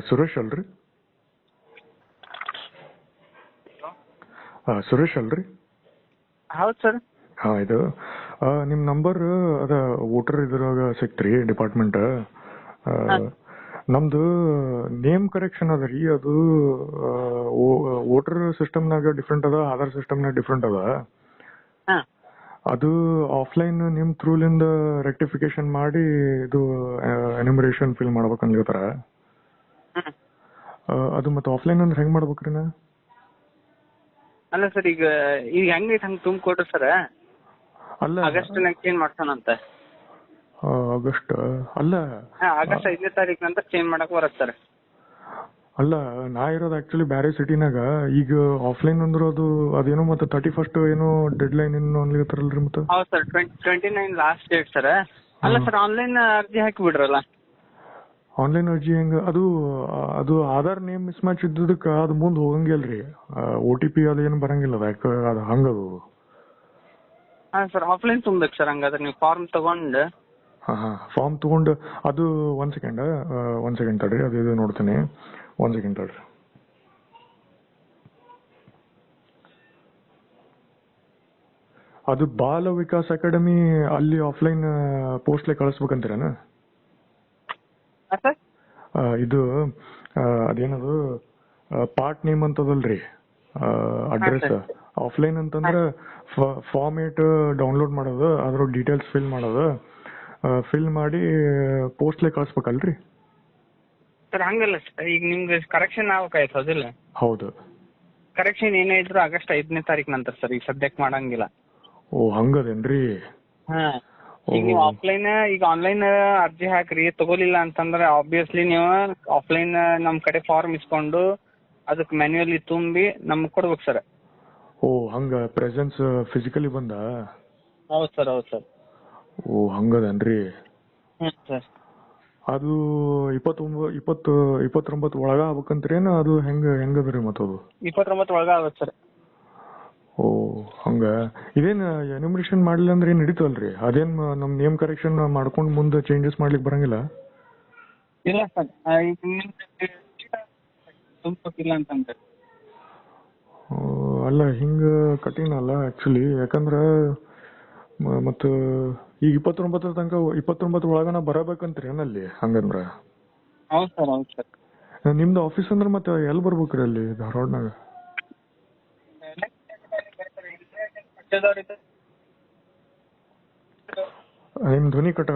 ಸುರೇಶ್ ಅಲ್ರಿ? ಸುರೇಶ್ ಅಲ್ರಿ? ಹೌದು ಸರ್. ಹಾಂ, ಇದು ನಿಮ್ಮ ನಂಬರ್ ಅದ ವೋಟರ್ ಇದ್ರಾಗ ಸಿಕ್ತ್ರಿ ಡಿಪಾರ್ಟ್ಮೆಂಟ್. ನಮ್ದು ನೇಮ್ ಕರೆಕ್ಷನ್ ಅದ ರೀ. ಅದು ವೋಟರ್ ಸಿಸ್ಟಮ್ನಾಗ ಡಿಫ್ರೆಂಟ್ ಅದ, ಆಧಾರ್ ಸಿಸ್ಟಮ್ನಾಗ ಡಿಫ್ರೆಂಟ್ ಅದ. ಹಾಂ ಅದು ಆಫ್ಲೈನ್ ನಿಮ್ಮ ಥ್ರೂಲಿಂದ ರೆಕ್ಟಿಫಿಕೇಶನ್ ಮಾಡಿ ಇದು ಎನ್ಯುಮರೇಷನ್ ಫಿಲ್ ಮಾಡ್ಬೇಕನ್ಲಿತಾರ. ಅದು ಮತ್ತೆ ಆಫ್ಲೈನ್ ಅಂದ್ರೆ ಹೆಂಗೆ ಮಾಡ್ಬೇಕ್ರಿ ನಾ? ಅಲ್ಲ ಸರ್, ಈಗ ಈಗ ಹೆಂಗೈತೆ ಹಂಗೆ ತುಂಬ ಕೊಡ್ರಿ ಸರ್. ಅಲ್ಲ, ಆಗಸ್ಟ್ನಾಗ ಚೇಂಜ್ ಮಾಡ್ತಾನಂತೆ. ಆಗಸ್ಟ್ ಅಲ್ಲ, ಆಗಸ್ಟ್ 5ನೇ ತಾರೀಕು ನಂತರ ಚೇಂಜ್ ಮಾಡಕ್ ಬರತ್ತೆ ಸರ್. ಅಲ್ಲ, ನಾ ಇರೋದು ಆಕ್ಚುಲಿ ಬ್ಯಾರೆ ಸಿಟಿನಾಗ. ಈಗ ಆಫ್ಲೈನ್ ಅಂದ್ರೆ ಅದೇನೋ ಮತ್ತೆ 31st ಏನೋ ಡೆಡ್ ಲೈನ್ ಏನು ಅನ್ಲಿಕತ್ತಾರಲ್ರಿ ಮತ್ತೆ? ಹೌದು ಸರ್, 29 ಲಾಸ್ಟ್ ಡೇಟ್ ಸರ್. ಅಲ್ಲ ಸರ್, ಆನ್ಲೈನ್ ಅರ್ಜಿ ಹಾಕಿ ಬಿಡ್ರಲ್ಲ. ಆನ್ಲೈನ್ ಅರ್ಜಿ ಹೆಂಗ? ಅದು ಆಧಾರ್ ನೇಮ್ ಮಿಸ್ ಮ್ಯಾಚ್ ಇದ್ದದಕ್ಕೆ ಅದು ಮುಂದೆ ಹೋಗಂಗಿಲ್ರಿ. OTP ಅದೇನು ಬರಂಗಿಲ್ಲ ಅದು ಹಂಗದು. ಹಾಂ ಸರ್, ಆಫ್ಲೈನ್ ತುಂಬೇಕು ಸರ್. ಹಂಗಾದ್ರೆ ನೀವು ಫಾರ್ಮ್ ತಗೊಂಡು. ಹಾಂ, ಫಾರ್ಮ್ ತಗೊಂಡು ಅದು ಒಂದ್ ಸೆಕೆಂಡ್ ತಡ್ರಿ, ಅದು ಇದು ನೋಡ್ತೀನಿ. ಒಂದ್ ಸೆಕೆಂಡ್ ತಡ್ರಿ. ಅದು ಬಾಲ ವಿಕಾಸ್ ಅಕಾಡೆಮಿ ಅಲ್ಲಿ ಆಫ್ಲೈನ್ ಪೋಸ್ಟ್ಲೆ ಕಳಿಸ್ಬೇಕಂತೀರನ? ಸರ್ ಇದು ಅದೇನದು ಪಾರ್ಟ್ ನೇಮ್ ಅಂತದಲ್ರಿ, ಅಡ್ರೆಸ್ ಆಫ್ಲೈನ್ ಅಂತಂದ್ರೆ ಫಾರ್ಮ್ 8 ಡೌನ್ಲೋಡ್ ಮಾಡೋದು, ಅದ್ರ ಡೀಟೇಲ್ಸ್ ಫಿಲ್ ಮಾಡೋದು, ಫಿಲ್ ಮಾಡಿ ಪೋಸ್ಟ್ಲೆ ಕಳಿಸ್ಬೇಕಲ್ರಿ ಸರ್? ಹಂಗಲ್ಲ ಸರ್, ಈಗ ನಿಮ್ಗೆ ಕರೆಕ್ಷನ್ ಆಗ್ಬೇಕಾಯ್ತು ಅದಿಲ್ಲ? ಹೌದು, ಕರೆಕ್ಷನ್ ಏನೇ ಇದ್ರು ಆಗಸ್ಟ್ 5ನೇ ತಾರೀಕು ನಂತರ ಸರ್. ಈಗ ಸದ್ಯಕ್ಕೆ ಮಾಡಂಗಿಲ್ಲ. ಓ ಹಂಗದೇನ್ರಿ? ಹಾಂ, ಈಗ ನೀವು ಈಗ ಆನ್ಲೈನ್ ಅರ್ಜಿ ಹಾಕ್ರಿ, ತಗೋಲಿಲ್ಲ ಅಂತಂದ್ರೆ ಆಬ್ವಿಯಸ್ಲಿ ನೀವು ಆಫ್ಲೈನ್ ನಮ್ಮ ಕಡೆ ಫಾರ್ಮ್ ಇಸ್ಕೊಂಡು ಅದಕ್ಕೆ ಮ್ಯಾನ್ಯುಯಲಿ ತುಂಬಿ ನಮ್ಗೆ ಕೊಡ್ಬೇಕು ಸರ್. ಓ ಹಂಗ ಪ್ರೆಸೆನ್ಸ್ ಫಿಸಿಕಲಿ ಬಂದ? ಹೌದು ಸರ್, ಹೌದು ಸರ್. ಓ ಹಂಗದನ್ರಿ? ಹ್ಞೂ ಸರ್. ಅದು 29 ಒಳಗ ಆಗ್ಬೇಕಂತ್ರೇನು? ಅದು ಹೆಂಗದ್ರಿ ಮತ್ತದು? 29 ಒಳಗ ಆಗುತ್ತೆ ಸರ್. ಓ ಹಂಗ. ಇದೇನ್ ಎನ್ಯುಮರೇಷನ್ ಮಾಡ್ಲಿಲ್ಲ ಅಂದ್ರೆ ಏನ್ ನಡೀತಲ್ರಿ? ಅದೇನ್ ನಮ್ ನೇಮ್ ಕರೆಕ್ಷನ್ ಮಾಡ್ಕೊಂಡು ಮುಂದೆ ಚೇಂಜಸ್ ಮಾಡ್ಲಿಕ್ಕೆ ಬರಂಗಿಲ್ಲ? ಇಲ್ಲ ಸರ್, ಈಗ ತುಂಬಿಲ್ಲ ಅಂತಂದ್ರೆ. ಅಲ್ಲ, ಹಿಂಗ ಕಠಿಣ ಅಲ್ಲ ಆಕ್ಚುಲಿ. ಯಾಕಂದ್ರ ಮತ್ತ ಈಗ 29 ತನಕ 29 ಒಳಗನ ಬರಬೇಕಂತ್ರಿ ಏನಲ್ಲಿ ಹಂಗಂದ್ರ? ಹೌದು ಸರ್, ಹೌದು ಸರ್. ನಿಮ್ದು ಆಫೀಸ್ ಅಂದ್ರೆ ಮತ್ತೆ ಎಲ್ಲಿ ಬರ್ಬೇಕ್ರಿ? ಅಲ್ಲಿ ಧಾರವಾಡನಾಗ? ನಿಮ್ ಧ್ವನಿ ಕಟ್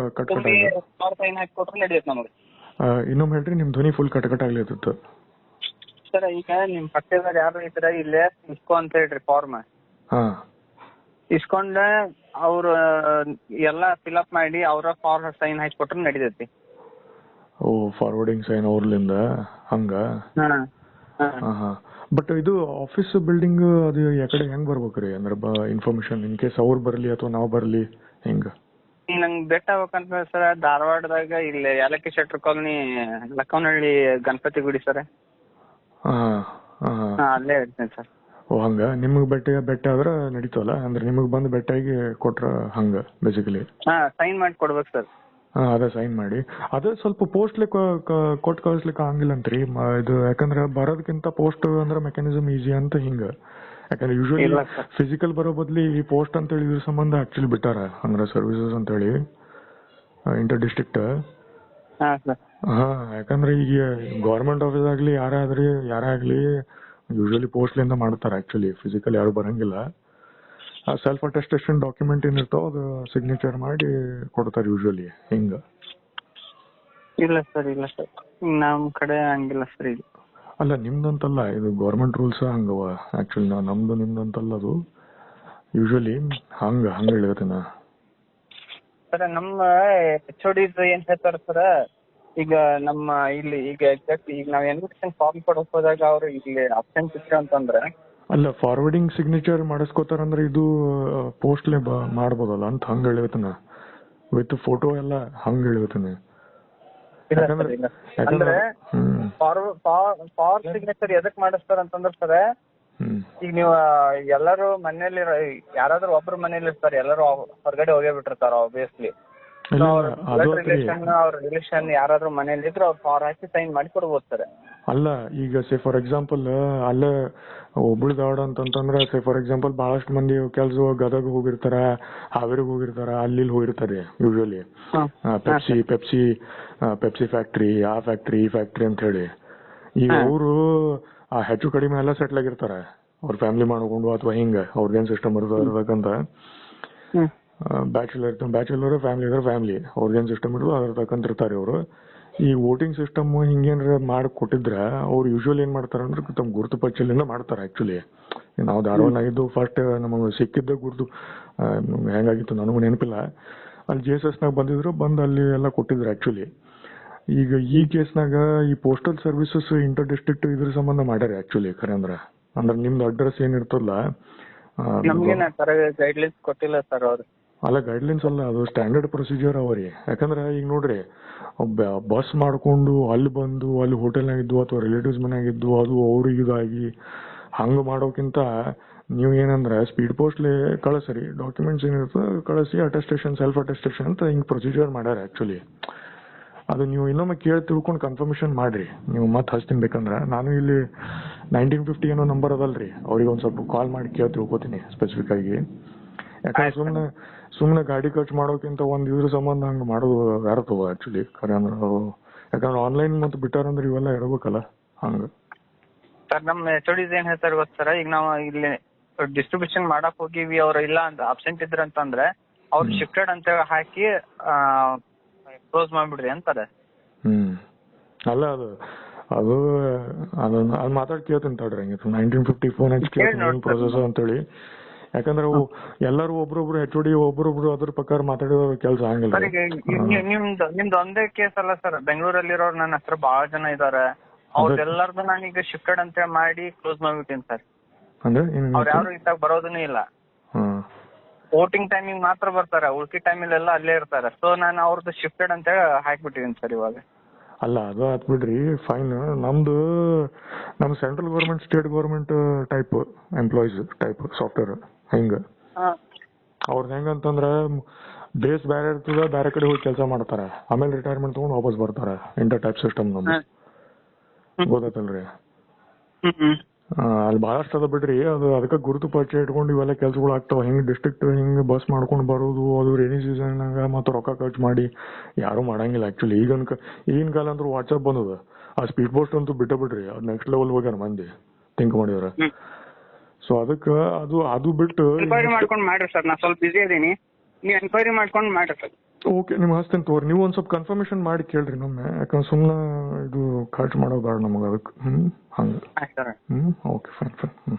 ಇನ್ನೊಮ್ಮೆ ಹೇಳ್ರಿ. ನಿಮ್ ಧ್ವನಿ ಫುಲ್ ಕಟ್ ಆಗ್ಲಿತ್ತು ಸರ್. ಈಗ ನಿಮ್ ಪಕ್ಕದಲ್ಲಿ ಯಾರು ಇದ್ರೆ ಇಲ್ಲೇ ಇಸ್ಕೊ ಅಂತ ಹೇಳ್ರಿ ಫಾರ್ಮ್. ಇಸ್ಕೊಂಡ ಅವ್ರು ಎಲ್ಲ ಫಿಲ್ಅಪ್ ಮಾಡಿ ಅವರ ಫಾರ್ಮ್ ಸೈನ್ ಹಾಕಿ ಕೊಟ್ರೆ ನಡೀತೈತಿ. ಓ, ಫಾರ್ವರ್ಡಿಂಗ್ ಸೈನ್ ಅವ್ರಲಿಂದ ಹಂಗ? ಬಟ್ ಇದು ಆಫೀಸ್ ಬಿಲ್ಡಿಂಗ್ ಅದು ಯಾಕಡೆ ಹೆಂಗ್ ಬರ್ಬೇಕ್ರಿ? ಅಂದ್ರೆ ಇನ್ಫಾರ್ಮೇಶನ್ ಇನ್ ಕೇಸ್ ಅವ್ರು ಬರ್ಲಿ ಅಥವಾ ನಾವ್ ಬರ್ಲಿ ಹೆಂಗ? ನಂಗೆ ಬೆಟ್ಟ ಆಗ್ಬೇಕಂತ ಸರ್, ಧಾರವಾಡದಾಗ ಇಲ್ಲಿ ಯಾಲಕ್ಕಿ ಶೆಟ್ರ್ ಕಾಲನಿ, ಲಕ್ಕವನಹಳ್ಳಿ ಗಣಪತಿ ಗುಡಿ ಸರ್. ಅಲ್ಲೇ ಇರ್ತೇನೆ ಸರ್. ಓ ಹಂಗ. ನಿಮಗ್ ಬೆಟ್ಟ ಆದ್ರ ನಡೀತವಲ್ಲ? ಅಂದ್ರೆ ನಿಮಗ್ ಬಂದು ಬೆಟ್ಟಾಗಿ ಕೊಟ್ರ ಹಂಗ ಬೇಸಿಕಲಿ? ಸೈನ್ ಮಾಡಿ ಕೊಡ್ಬೇಕು ಸರ್. ಅದೇ ಸೈನ್ ಮಾಡಿ. ಅದೇ ಸ್ವಲ್ಪ ಪೋಸ್ಟ್ಲಿ ಕೊಟ್ಟು ಕಳಿಸ್ಲಿಕ್ಕೆ ಆಗಿಲ್ಲ ಅಂತ್ರಿ ಇದು. ಯಾಕಂದ್ರೆ ಬರೋದಕ್ಕಿಂತ ಪೋಸ್ಟ್ ಅಂದ್ರೆ ಮೆಕ್ಯಾನಿಸಮ್ ಈಸಿ ಅಂತ ಹಿಂಗ. ಯಾಕಂದ್ರೆ ಯೂಶಲಿ ಫಿಸಿಕಲ್ ಬರೋ ಬದ್ಲಿ ಈ ಪೋಸ್ಟ್ ಅಂತ ಹೇಳಿ ಇದ್ರ ಸಂಬಂಧ ಆಕ್ಚುಲಿ ಬಿಟ್ಟಾರ, ಅಂದ್ರೆ ಸರ್ವಿಸಸ್ ಅಂತ ಹೇಳಿ ಇಂಟರ್ ಡಿಸ್ಟ್ರಿಕ್ಟ್. ಯಾಕಂದ್ರೆ ಈಗ ಗೌರ್ಮೆಂಟ್ ಆಫೀಸ್ ಆಗ್ಲಿ ಯಾರೇ ಆಗ್ಲಿ ಯೂಶಲಿ ಪೋಸ್ಟ್ಲಿಂದ ಮಾಡ್ತಾರೆ ಆಕ್ಚುಲಿ. ಫಿಸಿಕಲ್ ಯಾರು ಬರಂಗಿಲ್ಲ. ಸೆಲ್ಫ್ ಅಟೆಸ್ಟೇಷನ್ ಡಾಕ್ಯುಮೆಂಟ್ ಏನಿರ್ತಾವ ಅದು ಸಿಗ್ನೇಚರ್ ಮಾಡಿ ಕೊಡ್ತಾರೆ ಯೂಶಲಿ ಹಿಂಗ. ಇಲ್ಲ ಸರ್, ಇಲ್ಲ ಸರ್, ನಮ್ ಕಡೆ ಹಂಗಿಲ್ಲ ಸರ್. ಇದು ಅಲ್ಲ, ನಿಮ್ದಂತಲ್ಲ, ಇದು ಗೌರ್ಮೆಂಟ್ ರೂಲ್ಸ್ ಹಂಗವ ಆಕ್ಚುಲಿ. ನಮ್ದು ನಿಮ್ದಂತಲ್ಲ, ಅದು ಯೂಶಲಿ ಹಂಗ ಹೇಳಿದನ ಸರ್. ನಮ್ಮ HOD ಏನ್ ಹೇಳ್ತಾರ ಸರ್, ಈಗ ನಮ್ಮ ಇಲ್ಲಿ ಈಗ ಎಕ್ಸಾಕ್ಟ್ ಈಗ ನಾವ್ ಎನ್ವಿಟೇಷನ್ ಫಾರ್ಮ್ ಕೊಡಕ್ ಹೋದಾಗ ಅವ್ರು ಇಲ್ಲಿ ಅಬ್ಸೆಂಟ್ ಇತ್ತು ಅಂತಂದ್ರೆ, ಅಲ್ಲ ಫಾರ್ವರ್ಡಿಂಗ್ ಸಿಗ್ನೇಚರ್ ಮಾಡಿಸ್ಕೋತಾರಂದ್ರೆ ಇದು ಪೋಸ್ಟ್ಲೆ ಮಾಡ್ಬೋದಲ್ಲ ಅಂತ ಹಂಗ ಹೇಳಿರ್ತಾನ. ವಿತ್ ಫೋಟೋ ಎಲ್ಲ ಹಂಗ ಹೇಳಿರ್ತಾನೆ. ಅಂದ್ರೆ ಫಾರ್ಮ್ ಸಿಗ್ನೇಚರ್ ಎದಕ್ ಮಾಡಿಸ್ತಾರ ಅಂತಂದ್ರ ಸರ್, ಈಗ ನೀವು ಎಲ್ಲರೂ ಮನೇಲಿ ಯಾರಾದ್ರೂ ಒಬ್ರು ಮನೇಲಿ ಇರ್ತಾರೆ, ಎಲ್ಲರೂ ಹೊರಗಡೆ ಹೋಗೇ ಬಿಟ್ಟಿರ್ತಾರ ಆಬ್ವಿಯಸ್ಲಿ. ಇಲ್ಲ, ಅವ್ರ ಅದು ಬ್ಲಡ್ ಆತ್ರಿ. ರಿಲೇಷನ್ ಯಾರಾದ್ರೂ ಮನೇಲಿ ಇದ್ರೆ ಅವ್ರು ಫಾರ್ ಹಾಕಿ ಸೈನ್ ಮಾಡಿ ಕೊಡ್ಬೋದು ಸರ್. ಅಲ್ಲ ಈಗ ಸೇ ಫಾರ್ ಎಕ್ಸಾಂಪಲ್ ಅಲ್ಲೇ ಹುಬ್ಳಿ ಧಾರವಾಡ ಅಂತಂತಂದ್ರೆ ಸೇ ಫಾರ್ ಎಕ್ಸಾಂಪಲ್ ಬಹಳಷ್ಟು ಮಂದಿ ಕೆಲ್ಸ ಗದಗ ಹೋಗಿರ್ತಾರ, ಹಾವೇರಿಗೆ ಹೋಗಿರ್ತಾರ, ಅಲ್ಲಿ ಹೋಗಿರ್ತಾರೆ ಯೂಶಲಿ ಪೆಪ್ಸಿ ಫ್ಯಾಕ್ಟ್ರಿ, ಆ ಫ್ಯಾಕ್ಟ್ರಿ ಈ ಫ್ಯಾಕ್ಟ್ರಿ ಅಂತ ಹೇಳಿ. ಈಗ ಅವರು ಹೆಚ್ಚು ಕಡಿಮೆ ಎಲ್ಲ ಸೆಟ್ಲ್ ಆಗಿರ್ತಾರ ಅವ್ರ ಫ್ಯಾಮಿಲಿ ಮಾಡ್ಕೊಂಡು ಅಥವಾ ಹಿಂಗ ಅವ್ರದ್ದೇನ್ ಸಿಸ್ಟಮ್ ಇರ್ತಕ್ಕಂತ ಬ್ಯಾಚುಲರ್ ಫ್ಯಾಮಿಲಿ ಇದ್ರೆ ಫ್ಯಾಮಿಲಿ ಅವ್ರದ್ದೇನ್ ಸಿಸ್ಟಮ್ ಇರೋದು ಅದ್ರ ತಕ್ಕಂತಿರ್ತಾರೆ ಅವರು. ಈ ವೋಟಿಂಗ್ ಸಿಸ್ಟಮ್ ಹಿಂಗೇನ್ರ ಮಾಡಿ ಕೊಟ್ಟಿದ್ರ ಅವ್ರು ಯೂಶುವಲ್ ಏನ್ ಮಾಡ್ತಾರ ಅಂದ್ರೆ ತಮ್ಮ ಗುರುತು ಪಚ್ಚಲಿಂದ ಮಾಡ್ತಾರ. ಆಕ್ಚುಲಿ ನಾವು ಧಾರವಾಡನಾಗಿದ್ದು ಫಸ್ಟ್ ನಮಗೆ ಸಿಕ್ಕಿದ್ದ ಗುರುತು ಹೆಂಗಾಗಿತ್ತು ನನಗೂ ನೆನಪಿಲ್ಲ. ಅಲ್ಲಿ JSS ನಾಗ ಬಂದಿದ್ರು, ಬಂದು ಅಲ್ಲಿ ಎಲ್ಲ ಕೊಟ್ಟಿದ್ರು ಆಕ್ಚುಲಿ. ಈಗ ಈ ಕೇಸ್ನಾಗ ಈ ಪೋಸ್ಟಲ್ ಸರ್ವಿಸಸ್ ಇಂಟರ್ ಡಿಸ್ಟ್ರಿಕ್ಟ್ ಇದ್ರ ಸಂಬಂಧ ಮಾಡ್ಯಾರ ಆಕ್ಚುಲಿ ಖರೆ ಅಂದ್ರೆ ನಿಮ್ದು ಅಡ್ರೆಸ್ ಏನಿರ್ತಲ್ಲ ಗೈಡ್ಲೈನ್ಸ್ ಕೊಟ್ಟಿಲ್ಲ ಸರ್ ಅವ್ರು. ಅಲ್ಲ ಗೈಡ್ಲೈನ್ಸ್ ಅಲ್ಲ, ಅದು ಸ್ಟ್ಯಾಂಡರ್ಡ್ ಪ್ರೊಸೀಜರ್ ಅವರಿ. ಯಾಕಂದ್ರೆ ಈಗ ನೋಡ್ರಿ ಬಸ್ ಮಾಡ್ಕೊಂಡು ಅಲ್ಲಿ ಬಂದು ಅಲ್ಲಿ ಹೋಟೆಲ್ನಾಗಿದ್ದು ಅಥವಾ ರಿಲೇಟಿವ್ಸ್ ಮನೆಯಾಗಿದ್ದು ಅದು ಅವ್ರಿಗೆ ಇದಾಗಿ ಹಂಗ ಮಾಡೋಕ್ಕಿಂತ ನೀವು ಏನಂದ್ರೆ ಸ್ಪೀಡ್ ಪೋಸ್ಟ್ಲಿ ಕಳಿಸ್ರಿ, ಡಾಕ್ಯುಮೆಂಟ್ಸ್ ಏನಿರ್ತದೆ ಕಳಿಸಿ, ಅಟೆಸ್ಟೇಷನ್ ಸೆಲ್ಫ್ ಅಟೆಸ್ಟೇಷನ್ ಅಂತ ಹಿಂಗ್ ಪ್ರೊಸೀಜರ್ ಮಾಡ್ಯಾರ ಆಕ್ಚುಲಿ. ಅದು ನೀವು ಇನ್ನೊಮ್ಮೆ ಕೇಳಿ ತಿಳ್ಕೊಂಡು ಕನ್ಫರ್ಮೇಶನ್ ಮಾಡ್ರಿ. ನೀವು ಮತ್ತೆ ಹಚ್ತೀನಿ ಬೇಕಂದ್ರೆ ನಾನು ಇಲ್ಲಿ 1950 ಏನೋ ನಂಬರ್ ಅದಲ್ರಿ, ಅವ್ರಿಗೆ ಒಂದ್ ಸ್ವಲ್ಪ ಕಾಲ್ ಮಾಡಿ ಕೇಳಿ ತಿಳ್ಕೊತೀನಿ ಸ್ಪೆಸಿಫಿಕ್ ಆಗಿ. ಯಾಕಂದ್ರೆ ಸುಮ್ನೆ ಗಾಡಿ ಖರ್ಚು ಮಾಡೋಕ್ಕಿಂತ ಒಂದ್ ಇದ್ರ ಸಂಬಂಧ ಹಂಗ ಮಾಡೋದು ವ್ಯಾರತವ ಆಕ್ಚುಲಿ ಖರೆ ಅಂದ್ರೆ. ಯಾಕಂದ್ರೆ ಆನ್ಲೈನ್ ಮತ್ತೆ ಬಿಟ್ಟಾರಂದ್ರೆ ಇವೆಲ್ಲ ಇರಬೇಕಲ್ಲ ಹಂಗ. ಸರ್ ನಮ್ಮ HODs ಏನ್ ಹೇಳ್ತಾರೆ ಗೊತ್ತಾರ, ಈಗ ನಾವು ಇಲ್ಲಿ ಡಿಸ್ಟ್ರಿಬ್ಯೂಷನ್ ಮಾಡಕ್ ಹೋಗಿವಿ, ಅವ್ರ ಇಲ್ಲ ಅಂತ ಅಬ್ಸೆಂಟ್ ಇದ್ರಂತಂದ್ರೆ ಅವ್ರು ಶಿಫ್ಟೆಡ್ ಅಂತ ಹಾಕಿ ಕ್ಲೋಸ್ ಮಾಡ್ಬಿಡ್ರಿ ಅಂತಾರೆ. ಅಲ್ಲ ಅದು ಮಾತಾಡ್ ಕೇಳ್ತೀನಿ ತಡ್ರಿ. ಹಂಗೆ 1950 ಫೋನ್ ಹಚ್ಚಿ ಕೇಳ್ತೀನಿ ಪ್ರೊಸೆಸ್ ಅಂತೇಳಿ. ಯಾಕಂದ್ರೆ ಅವು ಎಲ್ಲರೂ ಒಬ್ರೊಬ್ರು HOD ಒಬ್ರೊಬ್ರು ಅದ್ರ ಪ್ರಕಾರ ಮಾತಾಡೋ ಕೆಲಸ ಹಂಗಿಲ್ಲ. ನಿಮ್ದು ಒಂದೇ ಕೇಸ್ ಅಲ್ಲ ಸರ್, ಬೆಂಗಳೂರಲ್ಲಿರೋರು ನನ್ನ ಹತ್ರ ಬಹಳ ಜನ ಇದಾರೆ. ಅವ್ರೆಲ್ಲಾರ್ದು ನಾನೀಗ ಶಿಫ್ಟೆಡ್ ಅಂತ ಮಾಡಿ ಕ್ಲೋಸ್ ಮಾಡ್ಬಿಟ್ಟಿನಿ ಸರ್. ಅವ್ರು ಯಾರು ಇತ್ತಾಗ ಬರೋದನ್ನೂ ಇಲ್ಲ, ವೋಟಿಂಗ್ ಟೈಮಿಂಗ್ ಮಾತ್ರ ಬರ್ತಾರೆ, ಉಳ್ಕಿ ಟೈಮಲ್ಲಿ ಎಲ್ಲ ಅಲ್ಲೇ ಇರ್ತಾರೆ. ಸೊ ನಾನು ಅವ್ರದ್ದು ಶಿಫ್ಟೆಡ್ ಅಂತ ಹಾಕ್ಬಿಟ್ಟಿದ್ದೀನಿ ಸರ್ ಇವಾಗ. ಅಲ್ಲ ಅದು ಆತ್ ಬಿಡ್ರಿ, ಫೈನ್. ನಮ್ central government state government type employees type software ಹಿಂಗ ಅವ್ರದ್ದು ಹೆಂಗಂತಂದ್ರ ಬೇಸ್ ಬೇರೆ ಇರ್ತದ, ಬೇರೆ ಕಡೆ ಹೋಗಿ ಕೆಲಸ ಮಾಡ್ತಾರ, ಆಮೇಲೆ ರಿಟೈರ್ಮೆಂಟ್ ತಗೊಂಡು ವಾಪಸ್ ಬರ್ತಾರ. ಇಂಟರ್ ಟೈಪ್ ಸಿಸ್ಟಮ್ ನಮ್ದು ಗೊತ್ತಾತಲ್ರಿ. ಅಲ್ಲಿ ಬಹಳಷ್ಟು ಅದ ಬಿಡ್ರಿ. ಅದು ಅದಕ್ಕೆ ಗುರುತು ಪರಿಚಯ ಇಟ್ಕೊಂಡು ಇವೆಲ್ಲ ಕೆಲ್ಸಗಳು ಆಗ್ತಾವ. ಹಿಂಗ್ ಡಿಸ್ಟ್ರಿಕ್ಟ್ ಹಿಂಗ್ ಬಸ್ ಮಾಡ್ಕೊಂಡು ಬರೋದು, ಅದು ರೇನಿ ಸೀಸನ್ನಾಗ ಮತ್ತೆ ರೊಕ್ಕ ಖರ್ಚು ಮಾಡಿ ಯಾರು ಮಾಡಂಗಿಲ್ಲ ಆಕ್ಚುಲಿ. ಈಗಿನ ಕಾಲ ಅಂದ್ರೆ ವಾಟ್ಸ್ಆಪ್ ಬಂದದ, ಆ ಸ್ಪೀಡ್ ಪೋಸ್ಟ್ ಅಂತೂ ಬಿಟ್ಟ ಬಿಡ್ರಿ, ಅದು ನೆಕ್ಸ್ಟ್ ಲೆವೆಲ್ ಹೋಗ್ಯಾರ ಮಂದಿ ಥಿಂಕ್ ಮಾಡಿದ್ರ. ಸೊ ಅದಕ್ಕೆ ಅದು ಬಿಟ್ಟು ಎನ್ಕ್ವೈರಿ ಮಾಡ್ಕೊಂಡು ಮಾಡ್ರಿ ಸರ್. ನಾ ಸ್ವಲ್ಪ ಬಿಸಿ ಇದೀನಿ, ನೀವು ಎನ್ಕ್ವೈರಿ ಮಾಡ್ಕೊಂಡು ಮಾಡ್ರಿ ಸರ್. ಓಕೆ, ನಿಮ್ಗೆ ಹಚ್ತೇನೆ ತೋರಿ. ನೀವು ಒಂದ್ ಸ್ವಲ್ಪ ಕನ್ಫರ್ಮೇಶನ್ ಮಾಡಿ ಕೇಳ್ರಿ ನಮ್ಮೆ, ಯಾಕಂದ್ರೆ ಸುಮ್ಮನೆ ಇದು ಖರ್ಚು ಮಾಡೋದು ಬೇಡ ನಮಗೆ ಅದಕ್ಕೆ. ಹಂಗ. Okay, fine.